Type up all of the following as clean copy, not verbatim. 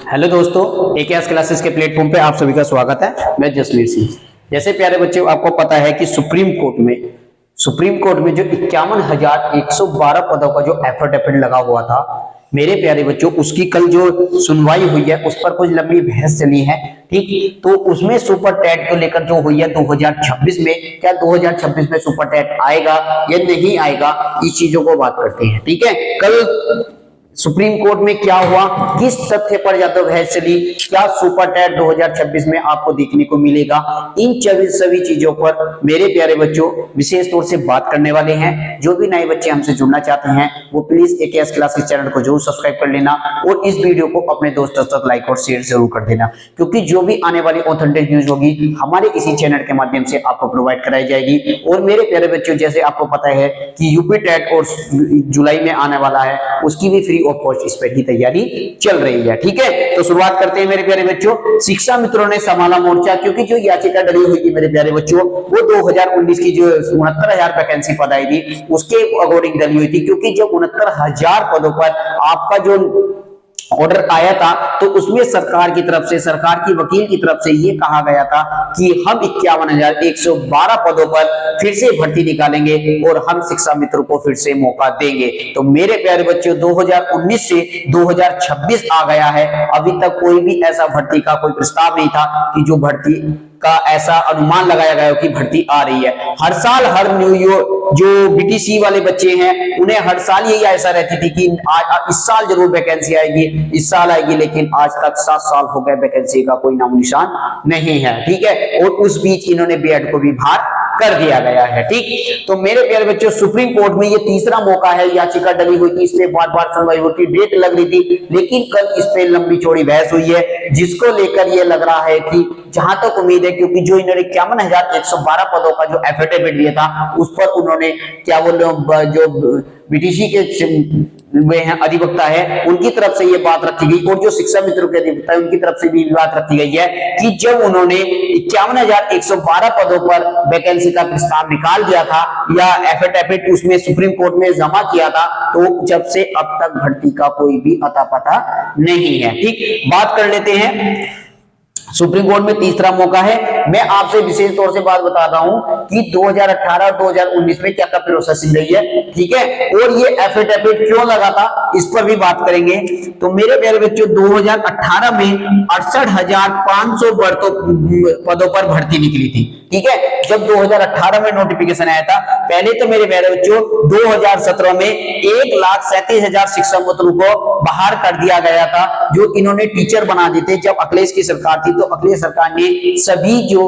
Hello दोस्तों, AKS classes के platform पे आप सभी का स्वागत है। मैं जसवीर सिंह। जैसे प्यारे बच्चों, आपको पता है कि सुप्रीम कोर्ट में जो 51,112 पदों का जो एफिडेविट लगा हुआ था, मेरे प्यारे बच्चों, उसकी कल जो सुनवाई हुई है उस पर कुछ लंबी बहस चली है। ठीक, तो उसमें सुपर टेट को लेकर जो हुई है 2026 में, क्या 2026 में सुपर टेट आएगा या नहीं आएगा, इस चीजों को बात करते हैं। ठीक है, कल सुप्रीम कोर्ट में क्या हुआ, किस तथ्य पर ज्यादा बहस चली, क्या सुपर टेट 2026 में आपको देखने को मिलेगा, इन सभी चीजों पर मेरे प्यारे बच्चों विशेष तौर से बात करने वाले हैं। जो भी नए बच्चे हमसे जुड़ना चाहते हैं वो प्लीज एकेएस क्लासेस चैनल को जरूर सब्सक्राइब कर लेना और इस वीडियो को अपने दोस्तों तक लाइक और शेयर जरूर कर देना, क्योंकि जो भी आने वाली ऑथेंटिक न्यूज होगी हमारे इसी चैनल के माध्यम से आपको प्रोवाइड कराई जाएगी। और मेरे प्यारे बच्चों, जैसे आपको पता है कि यूपी टेट और जुलाई में आने वाला है, उसकी भी फ्री ऑफ कॉस्ट इस पर ही तैयारी चल रही है। ठीक है, तो शुरुआत करते हैं मेरे प्यारे बच्चों। शिक्षा मित्रों ने संभाला मोर्चा, क्योंकि जो याचिका डली हुई थी मेरे प्यारे बच्चों, वो 2019 की जो 69,000 वैकेंसी पद आई थी उसके अकॉर्डिंग डली हुई थी। क्योंकि जब 69,000 पदों पर आपका जो ऑर्डर आया था तो उसमें सरकार की तरफ से, सरकार की वकील की तरफ से ये कहा गया था कि हम 51,112 पदों पर फिर से भर्ती निकालेंगे और हम शिक्षा मित्रों को फिर से मौका देंगे। तो मेरे प्यारे बच्चों, 2019 से 2026 आ गया है, अभी तक कोई भी ऐसा भर्ती का कोई प्रस्ताव नहीं था कि जो भर्ती का ऐसा अनुमान लगाया गया कि भर्ती आ रही है। हर साल हर जो बीटीसी वाले बच्चे हैं उन्हें हर साल यही ऐसा रहती थी कि इस साल जरूर वैकेंसी आएगी, इस साल आएगी, लेकिन आज तक 7 साल हो गए, वैकेंसी का कोई नामो निशान नहीं है। ठीक है, और उस बीच इन्होंने बीएड को भी बाहर कर दिया गया है। ठीक, तो मेरे प्यारे बच्चों, सुप्रीम कोर्ट में ये तीसरा मौका है। याचिका डली हुई थी, इस पे बार-बार सुनवाई होती, डेट लग रही थी, लेकिन कल इस पे लंबी चौड़ी बहस हुई है, जिसको लेकर ये लग रहा है कि जहां तक उम्मीद है, क्योंकि जो इन्होंने 51,112 पदों का जो एफिडेविट दिया था उस पर उन्होंने क्या बोले, जो बीटीसी के वे हैं अधिवक्ता है, उनकी तरफ से ये बात रखी गई और जो शिक्षा मित्रों के अधिवक्ता है उनकी तरफ से भी बात रखी गई है कि जब उन्होंने 51,112 पदों पर वैकेंसी का प्रस्ताव निकाल दिया था या एफिडेविट उसमें सुप्रीम कोर्ट में जमा किया था, तो जब से अब तक भर्ती का कोई भी अता पता नहीं है। ठीक, बात कर लेते हैं। सुप्रीम कोर्ट में तीसरा मौका है। मैं आपसे विशेष तौर से बात बताता हूं कि 2018 और 2019 में क्या क्या प्रोसेसिंग रही है। ठीक है, और ये एफिडेविट क्यों लगा था इस पर भी बात करेंगे। तो मेरे प्यारे बच्चों, 2018 में 68,500 पदों पर भर्ती निकली थी। ठीक है, जब 2018 में नोटिफिकेशन आया था, पहले तो मेरे प्यारे बच्चों 2017 में 1,37,000 शिक्षा मित्रों को बाहर कर दिया गया था, जो इन्होंने टीचर बना दी थे। जब अखिलेश की सरकार थी तो अखिलेश सरकार ने सभी जो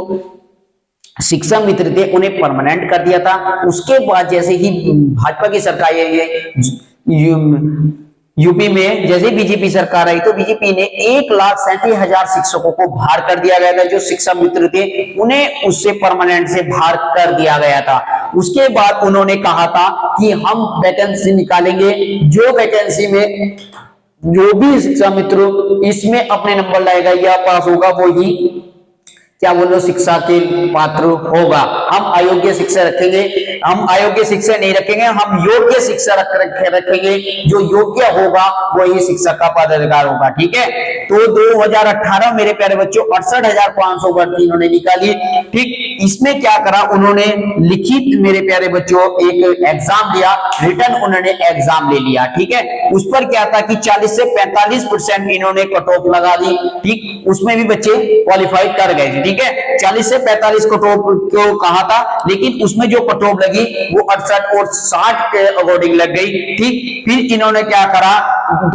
शिक्षा मित्र थे उन्हें परमानेंट कर दिया था। उसके बाद जैसे ही भाजपा की सरकार यूपी में जैसे बीजेपी सरकार आई तो बीजेपी ने 1,37,000 शिक्षकों को बाहर कर दिया गया था। जो शिक्षा मित्र थे उन्हें उससे परमानेंट से बाहर कर दिया गया था। उसके बाद उन्होंने कहा था कि हम वैकेंसी निकालेंगे, जो वैकेंसी में जो भी शिक्षा मित्र इसमें अपने नंबर लाएगा या पास होगा वो ही क्या बोलो शिक्षा के पात्र होगा। हम अयोग्य शिक्षा रखेंगे, हम अयोग्य शिक्षा नहीं रखेंगे, हम योग्य शिक्षा रखेंगे। जो योग्य होगा वही शिक्षा का पदाधिकार होगा। ठीक है, तो 2018 मेरे प्यारे बच्चों 68,500 भर्ती इन्होंने निकाली। ठीक, इसमें क्या करा उन्होंने, लिखित मेरे प्यारे बच्चों एक एग्जाम दिया, रिटर्न उन्होंने एग्जाम ले लिया। ठीक है, उस पर क्या था कि 40 से 45% इन्होंने कट ऑफ लगा दी। ठीक, उसमें भी बच्चे क्वालिफाइड कर गए। ठीक है, 40 से 45 कट ऑफ को कहा था, लेकिन उसमें जो कट ऑफ लगी वो 68 और 60 के अकॉर्डिंग लग गई। ठीक, फिर इन्होंने क्या करा,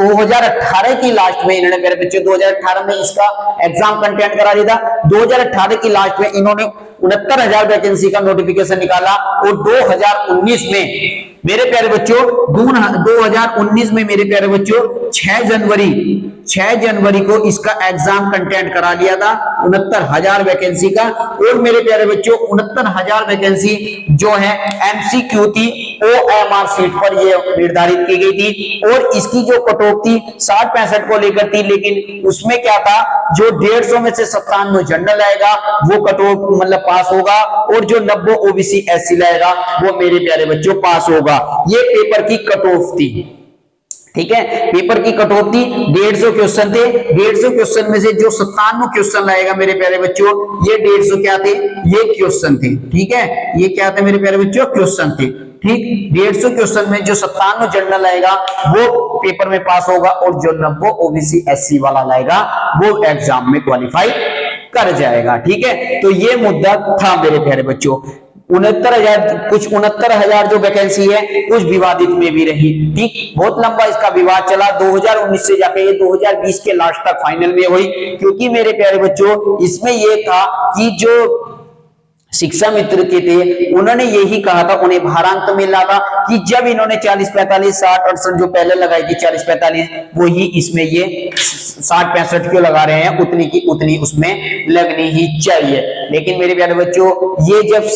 2018 की लास्ट में इन्होंने, मेरे बच्चे 2018 में इसका एग्जाम कंटेंट करा दिया था। 2018 की लास्ट में इन्होंने 69,000 वैकेंसी का नोटिफिकेशन निकाला और 2019 में मेरे प्यारे बच्चों 2019 में मेरे प्यारे बच्चों 6 जनवरी को इसका एग्जाम कंटेंट करा लिया था 69,000 वैकेंसी का। और मेरे प्यारे बच्चों 69,000 वैकेंसी जो है एमसीक्यू थी, ओएमआर सीट पर ये निर्धारित की गई थी और इसकी जो कट ऑफ थी 60-65 को लेकर थी, लेकिन उसमें क्या था, जो 150 में से 97 जनरल आएगा वो कट ऑफ मतलब पास होगा और जो 90 ओबीसी एससी लाएगा वो मेरे प्यारे बच्चों पास होगा। ये पेपर की कट ऑफ थी। ठीक है। पेपर की कटौती 150 क्वेश्चन थे, 150 क्वेश्चन में से जो 97 क्वेश्चन लाएगा मेरे प्यारे बच्चों, ये 150 क्या थे, ये क्वेश्चन थे। ठीक है, ये क्या थे मेरे प्यारे बच्चों, क्वेश्चन थे। ठीक, 150 क्वेश्चन में जो 97 जनरल आएगा वो पेपर में पास होगा, और जो 90 ओबीसी एससी वाला लाएगा वो एग्जाम में क्वालिफाई कर जाएगा। ठीक है, तो ये मुद्दा था मेरे प्यारे बच्चों। 69,000 जो वैकेंसी है कुछ विवादित में भी रही। ठीक, बहुत लंबा इसका विवाद चला, 2019 से जाके ये 2020 के लास्ट तक फाइनल में हुई, क्योंकि मेरे प्यारे बच्चों इसमें ये था कि जो शिक्षा मित्र के थे उन्होंने यही कहा था, उन्हें भारांक मिला था कि जब इन्होंने 40, 45, 60, 68 जो पहले लगाई थी 40, 45, वही इसमें ये 60, 65 क्यों लगा रहे हैं, उतनी की उतनी उसमें लगनी ही चाहिए। लेकिन मेरे प्यारे बच्चों ये जब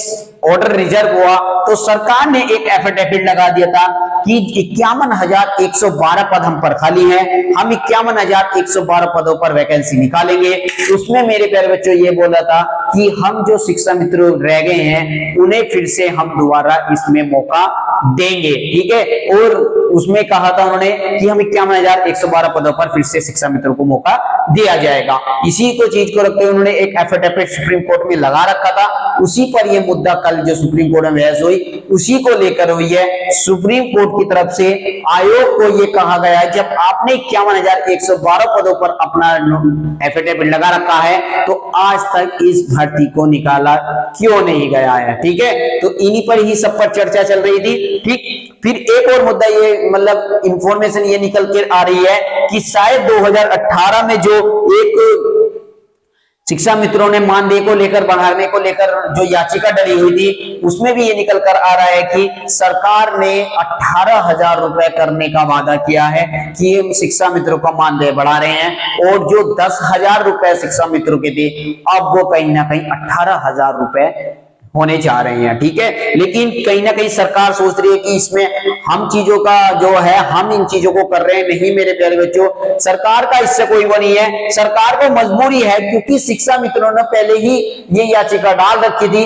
ऑर्डर रिजर्व हुआ तो सरकार ने एक एफिडेविट लगा दिया था कि 51,112 पद हम पर खाली हैं, हम 51,112 पदों पर वैकेंसी निकालेंगे। उसमें मेरे प्यारे बच्चों ये बोला था कि हम जो शिक्षा मित्र रह गए हैं उन्हें फिर से हम दोबारा इसमें मौका देंगे। ठीक है, और उसमें कहा था उन्होंने कि हम 51,112 पदों पर फिर से शिक्षा मित्रों को मौका दिया जाएगा। इसी को चीज को रखते हुए उन्होंने एक एफिडेविट सुप्रीम कोर्ट में लगा रखा था, उसी पर यह मुद्दा कल जो सुप्रीम कोर्ट में बहस हुई उसी को लेकर हुई है। सुप्रीम कोर्ट की तरफ से आयोग को यह कहा गया है, जब आपने 51,112 पदों पर अपना एफिडेविट लगा रखा है तो आज तक इस भर्ती को निकाला क्यों नहीं गया है। ठीक है, तो इन्हीं पर ही सब पर चर्चा चल रही थी। ठीक, फिर एक और मुद्दा ये मतलब इंफॉर्मेशन ये निकल के आ रही है कि शायद 2018 में जो एक शिक्षा मित्रों ने मानदेय को लेकर बढ़ाने को लेकर जो याचिका डली हुई थी उसमें भी ये निकल कर आ रहा है कि सरकार ने 18,000 रुपए करने का वादा किया है कि ये शिक्षा मित्रों का मानदेय बढ़ा रहे हैं, और जो 10,000 रुपए शिक्षा मित्रों के थे अब वो कहीं ना कहीं 18,000 रुपए होने जा रहे हैं। ठीक है, लेकिन कहीं ना कहीं सरकार सोच रही है कि इसमें हम चीजों का जो है हम इन चीजों को कर रहे हैं। नहीं मेरे प्यारे बच्चों, सरकार का इससे कोई वो नहीं है, सरकार को मजबूरी है क्योंकि शिक्षा मित्रों ने पहले ही ये याचिका डाल रखी थी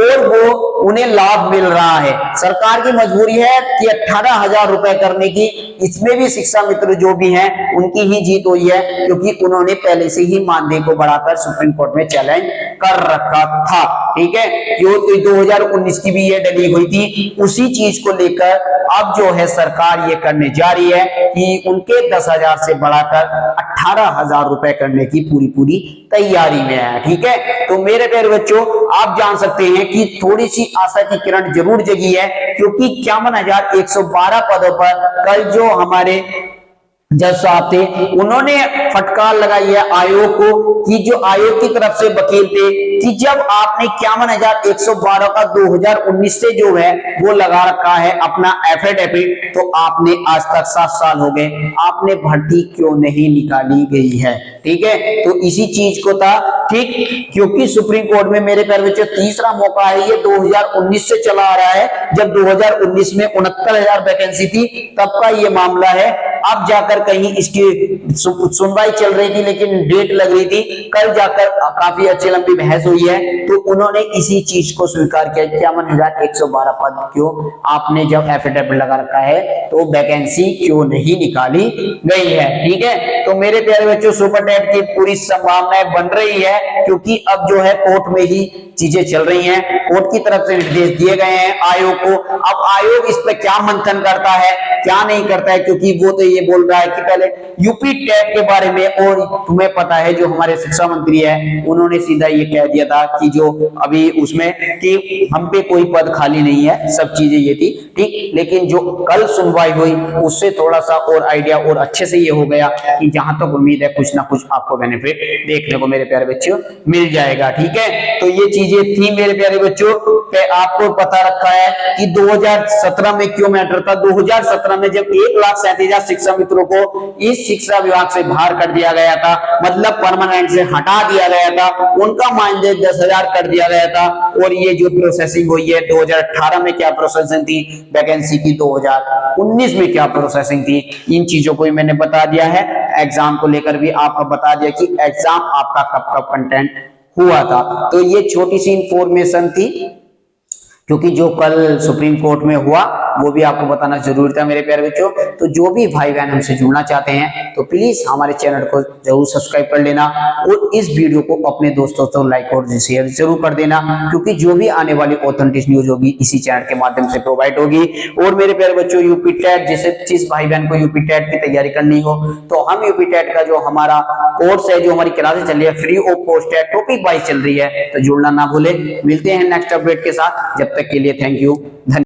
और वो उन्हें लाभ मिल रहा है। सरकार की मजबूरी है कि 18,000 रुपए करने की, इसमें भी शिक्षा मित्र जो भी हैं उनकी ही जीत हुई है, क्योंकि उन्होंने पहले से ही मानदेय को बढ़ाकर सुप्रीम कोर्ट में चैलेंज कर रखा था। ठीक है, जो 2019 की भी ये डली हुई थी, उसी चीज को लेकर अब जो है सरकार ये करने जा रही है कि उनके 10,000 से बढ़ाकर 18,000 रुपए करने की पूरी तैयारी में है। ठीक है, तो मेरे प्यारे बच्चों आप जान सकते हैं कि थोड़ी सी आशा की किरण जरूर जगी है, क्योंकि 51,112 पदों पर कल जो हमारे जज साहब थे उन्होंने फटकार लगाई है आयोग को, कि जो आयोग की तरफ से वकील थे कि जब आपने 51,112 का 2019 से जो है वो लगा रखा है अपना एफिडेविट, तो आपने आज तक 7 साल हो गए, आपने भर्ती क्यों नहीं निकाली गई है। ठीक है, तो इसी चीज को था। ठीक, क्योंकि सुप्रीम कोर्ट में मेरे प्यारे बच्चों तीसरा मौका है, ये 2019 से चला आ रहा है, जब 2019 में 69,000 वैकेंसी थी तब का ये मामला है। अब जाकर कहीं इसकी सुनवाई चल रही थी लेकिन डेट लग रही थी, कल जाकर काफी अच्छी लंबी बहस हुई है, तो उन्होंने इसी चीज को स्वीकार किया। 51,112 पद क्यों आपने जब एफिडेविट लगा रखा है तो वैकेंसी क्यों नहीं निकाली गई है। ठीक है, तो मेरे प्यारे बच्चों सुपर टेट की पूरी संभावनाएं बन रही है, क्योंकि अब जो है कोर्ट में ही चीजें चल रही हैं, कोर्ट की तरफ से निर्देश दिए गए हैं आयोग को। अब आयोग इस पर क्या मंथन करता है क्या नहीं करता है, क्योंकि वो तो ये बोल रहा है कि पहले यूपी टेट के बारे में, और तुम्हें पता है जो हमारे शिक्षा मंत्री है उन्होंने सीधा ये कह दिया था कि जो अभी उसमें कि हम पे कोई पद खाली नहीं है, सब चीजें ये थी। ठीक, लेकिन जो कल सुनवाई हुई उससे थोड़ा सा और आइडिया और अच्छे से ये हो गया कि जहां तक उम्मीद है कुछ ना कुछ आपको बेनिफिट देखने को मेरे प्यारे बच्चों मिल जाएगा। ठीक है, तो ये चीजें थी मेरे प्यारे बच्चों। आपको पता रखा है कि 2017 में क्यों मैटर था। 2017 में जब 1,37,000 शिक्षा मित्रों को इस शिक्षा विभाग से बाहर कर दिया गया था, मतलब परमानेंट से हटा दिया गया था, उनका मानदेय 10,000 कर दिया गया था, और ये जो प्रोसेसिंग हुई है 2018 में क्या प्रोसेसिंग थी वैकेंसी की, 2019 में क्या प्रोसेसिंग थी, इन चीजों को मैंने बता दिया है। एग्जाम को लेकर भी आपको बता दिया कि एग्जाम आपका कब कंटेंट हुआ था। तो ये छोटी सी इंफॉर्मेशन थी क्योंकि जो कल सुप्रीम कोर्ट में हुआ वो भी आपको बताना जरूरी था मेरे प्यारे बच्चों। तो जो भी भाई बहन हमसे जुड़ना चाहते हैं तो प्लीज हमारे चैनल को जरूर सब्सक्राइब कर लेना और इस वीडियो को अपने दोस्तों से लाइक और शेयर जरूर कर देना, क्योंकि जो भी आने वाली ऑथेंटिक न्यूज होगी इसी चैनल के माध्यम से प्रोवाइड होगी। और मेरे प्यारे बच्चों, यूपी टेट जिस भाई बहन को यूपी टेट की तैयारी करनी हो तो हम यूपी टेट का जो हमारा कोर्स है, जो हमारी क्लासेस चल रही है फ्री ऑफ कॉस्ट है, टॉपिक वाइज चल रही है, तो जुड़ना ना भूले। मिलते हैं नेक्स्ट अपडेट के साथ, जब तक के लिए थैंक यू।